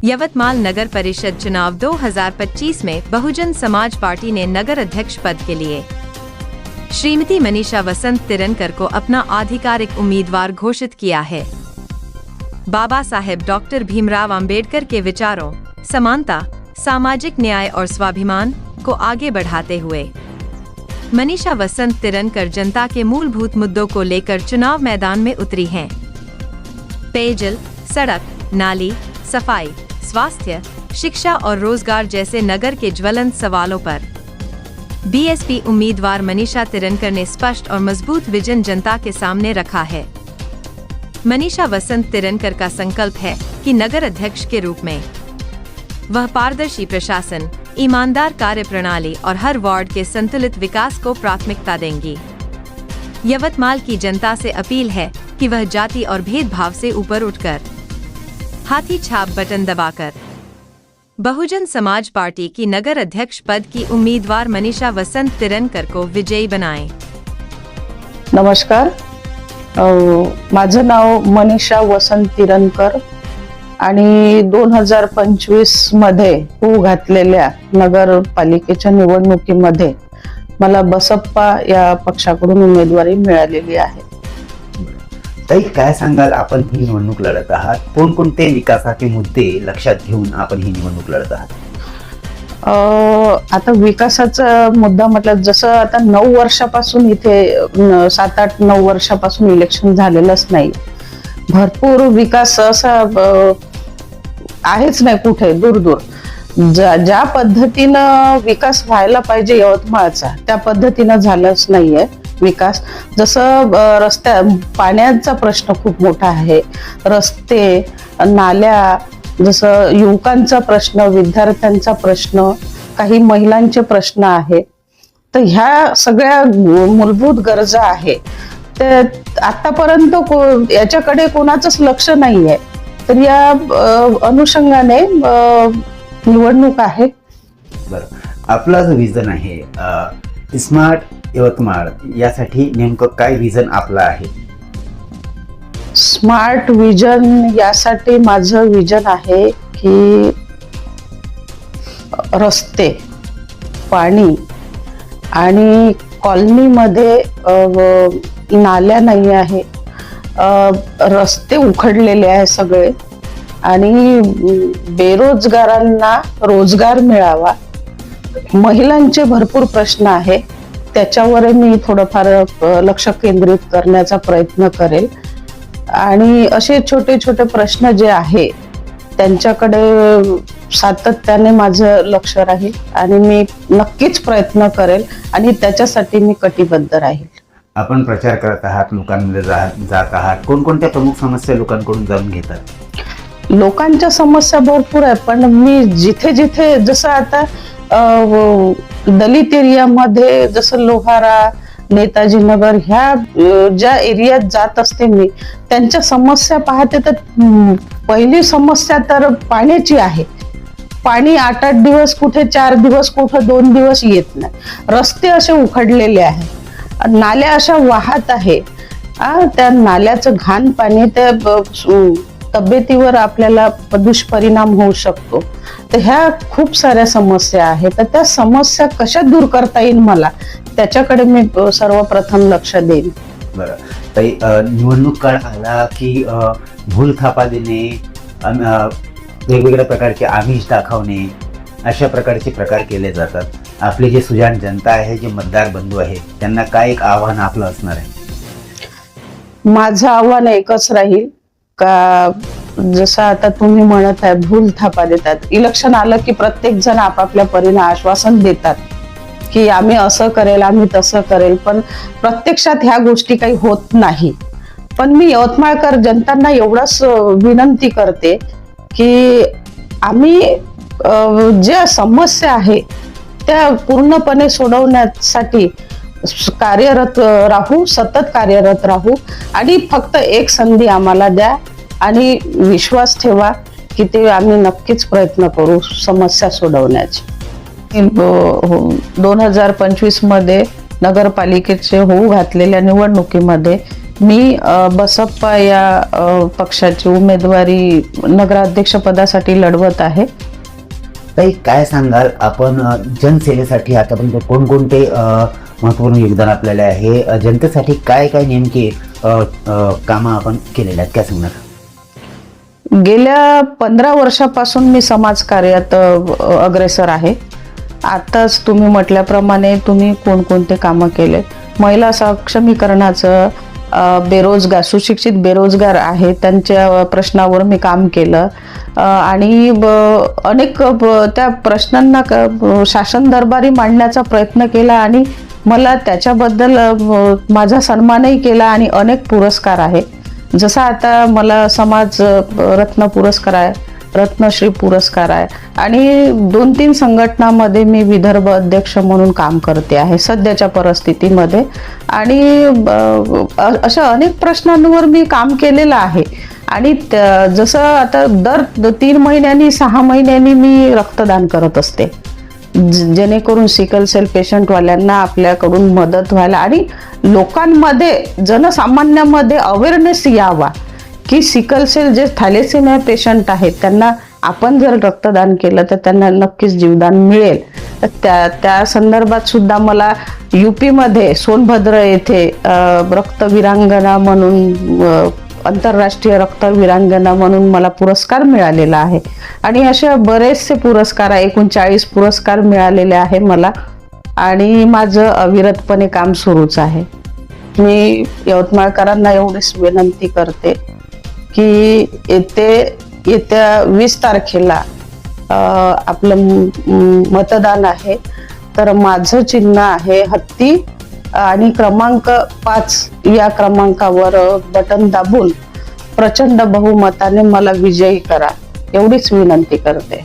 यवतमाल नगर परिषद चुनाव 2025 में बहुजन समाज पार्टी ने नगर अध्यक्ष पद के लिए श्रीमती मनीषा वसंत तिरनकर को अपना आधिकारिक उम्मीदवार घोषित किया है। बाबा साहेब डॉक्टर भीमराव अंबेडकर के विचारों, समानता, सामाजिक न्याय और स्वाभिमान को आगे बढ़ाते हुए मनीषा वसंत तिरनकर जनता के मूलभूत मुद्दों को लेकर चुनाव मैदान में उतरी हैं। पेयजल, सड़क, नाली, सफाई, स्वास्थ्य, शिक्षा और रोजगार जैसे नगर के ज्वलंत सवालों पर बीएसपी उम्मीदवार मनीषा तिरनकर ने स्पष्ट और मजबूत विजन जनता के सामने रखा है। मनीषा वसंत तिरनकर का संकल्प है कि नगर अध्यक्ष के रूप में वह पारदर्शी प्रशासन, ईमानदार कार्यप्रणाली और हर वार्ड के संतुलित विकास को प्राथमिकता देंगी। यवतमाल की जनता से अपील है कि वह जाति और भेदभाव से ऊपर उठकर हाथी छाप बटन दबाकर बहुजन समाज पार्टी की नगर अध्यक्ष पद की उम्मीदवार मनीषा वसंत तिरनकर को विजयी बनाएं। नमस्कार, माझं नाव मनीषा वसंत तिरनकर आणि 2025 मध्ये होऊ घातलेल्या नगरपालिकेच्या निवडणुकीमध्ये मला बसप्पा या पक्षाकडून उमेदवारी मिळालेली आहे। ताई, काय सांगाल, आपण ही निवडणूक लढत आहात, कोणकोणते विकासाचे मुद्दे लक्षात घेऊन आपण ही निवडणूक लढत आहात? आता विकासाचा मुद्दा म्हटलं, जसं आता 9 वर्षापासून इथे 7-8-9 वर्षापासून इलेक्शन झालेलंच नाही। भरपूर विकास असा आहेच नाही कुठे, दूर दूर ज्या पद्धतीनं विकास व्हायला पाहिजे यवतमाळचा त्या पद्धतीनं झालंच नाहीये विकास। जसं रस्त्या पाण्याचा प्रश्न खूप मोठा आहे, रस्ते, नाल्या, जसं युवकांचा प्रश्न, विद्यार्थ्यांचा प्रश्न, काही महिलांचे प्रश्न आहे। तर ह्या सगळ्या मूलभूत गरजा आहे ते आतापर्यंत याच्याकडे कोणाचंच लक्ष नाहीये। तर या अनुषंगाने निवडणूक आहे। बरं, आपला जो विजन आहे स्मार्ट यवतमाळ, यासाठी नेमकं काय विजन आपलं आहे? स्मार्ट विजन यासाठी माझं विजन आहे की रस्ते, पाणी आणि कॉलनीमध्ये नाल्या नाही आहे, रस्ते उखडलेले आहे सगळे, आणि बेरोजगारांना रोजगार मिळावा, महिलांचे भरपूर प्रश्न आहे, त्याच्यावर मी थोडंफार लक्ष केंद्रित करण्याचा प्रयत्न करेल। आणि असे छोटे छोटे प्रश्न जे आहे त्यांच्याकडे सातत्याने माझं लक्ष राहील आणि मी नक्कीच प्रयत्न करेल आणि त्याच्यासाठी मी कटिबद्ध राहील। आपण प्रचार करत आहात, लोकांमध्ये जात आहात, कोणकोणत्या प्रमुख समस्या लोकांकडून जाणून घेतात? लोकांच्या समस्या भरपूर आहे, पण मी जिथे जिथे, जसं आता दलित एरियामध्ये, जसं लोहारा, नेताजी नगर, ह्या ज्या एरियात जात असते मी, त्यांच्या समस्या पाहते तर पहिली समस्या तर पाण्याची आहे। पाणी 8-8 दिवस, कुठे 4 दिवस, कुठे 2 दिवस येत नाही, रस्ते असे उखडलेले आहे, नाल्या अशा वाहत आहे, त्या नाल्याचं घाण पाणी त्या तब्येतीवर आपल्याला दुष्परिणाम होऊ शकतो। तर ह्या खूप साऱ्या समस्या आहेत, तर त्या समस्या कशा दूर करता येईल मला त्याच्याकडे मी सर्वप्रथम लक्ष देईन। बरं ताई, निवडणूक काळ आला की भूल थापा देणे, वेगवेगळ्या प्रकारचे आमिष दाखवणे, अशा प्रकारचे प्रकार केले जातात। आपली जे सुजाण जनता आहे, जे मतदार बंधू आहे, त्यांना काय एक आव्हान आपलं असणार आहे? माझं आव्हान एकच राहील का, जसं आता तुम्ही म्हणत आहे भूल थापा देतात, इलेक्शन आलं की प्रत्येक जण आपापल्या परीने आश्वासन देतात की आम्ही असं करेल, आम्ही तसं करेल, पण प्रत्यक्षात ह्या गोष्टी काही होत नाही। पण मी यवतमाळकर जनतांना एवढंच विनंती करते की आम्ही ज्या समस्या आहे त्या पूर्णपणे सोडवण्यासाठी कार्यरत राहू, सतत कार्यरत राहू, आणि फक्त एक संधी आम्हाला द्या आणि विश्वास ठेवा की ते आम्ही नक्कीच प्रयत्न करू समस्या सोडवण्याची। 2025 मध्ये नगरपालिकेचे होऊ घातलेल्या निवडणुकीमध्ये मी बसप्पा या पक्षाची उमेदवारी नगराध्यक्ष पदासाठी लढवत आहे. ताई, काय सांगाल आपण जनसेवेसाठी आतापर्यंत कोणकोणते महत्वपूर्ण योगदान आपल्याला आहे, जनतेसाठी काय काय नेमके कामं आपण केलेले आहेत, काय सांगणार? गेल्या 15 वर्षापासून मी समाजकार्यात अग्रेसर आहे. आताच तुम्ही म्हटल्याप्रमाणे तुम्ही कोणकोणते कामं केले, महिला सक्षमीकरणाचं, बेरोजगार सुशिक्षित बेरोजगार आहे त्यांच्या प्रश्नावर मी काम केलं आणि अनेक त्या प्रश्नांना शासन दरबारी मांडण्याचा प्रयत्न केला आणि मला त्याच्याबद्दल माझा सन्मानही केला आणि अनेक पुरस्कार आहे. जसा आता मला समाज रत्न पुरस्कार आहे, रत्नश्री पुरस्कार आहे आणि 2-3 संघटनांमध्ये मी विदर्भ अध्यक्ष म्हणून काम करते आहे सध्याच्या परिस्थितीमध्ये. आणि अशा अनेक प्रश्नांवर मी काम केलेलं आहे आणि जसं आता दर 3 महिन्यांनी 6 महिन्यांनी मी रक्तदान करत असते, जेणेकरून सिकल सेल पेशंटवाल्यांना आपल्याकडून मदत व्हायला आणि लोकांमध्ये जनसामान्यामध्ये अवेअरनेस यावा की सिकल सेल जे थॅलेसेमिया पेशंट आहेत त्यांना आपण जर रक्तदान केलं तर त्यांना नक्कीच जीवदान मिळेल. तर त्या संदर्भात सुद्धा मला UP मध्ये सोनभद्र येथे रक्तवीरांगना म्हणून आंतरराष्ट्रीय रक्तवीरांगना म्हणून मला पुरस्कार मिळालेला आहे आणि असे बरेचसे पुरस्कार आहे, 39 पुरस्कार मिळालेले आहे मला आणि माझं अविरतपणे काम सुरूच आहे. मी यवतमाळकरांना एवढीच विनंती करते की येत्या 20 तारखेला आपलं मतदान आहे, तर माझं चिन्ह आहे हत्ती आणि क्रमांक 5 या क्रमांकावर बटन दाबून प्रचंड बहुमताने मला विजयी करा, एवढीच विनंती करते.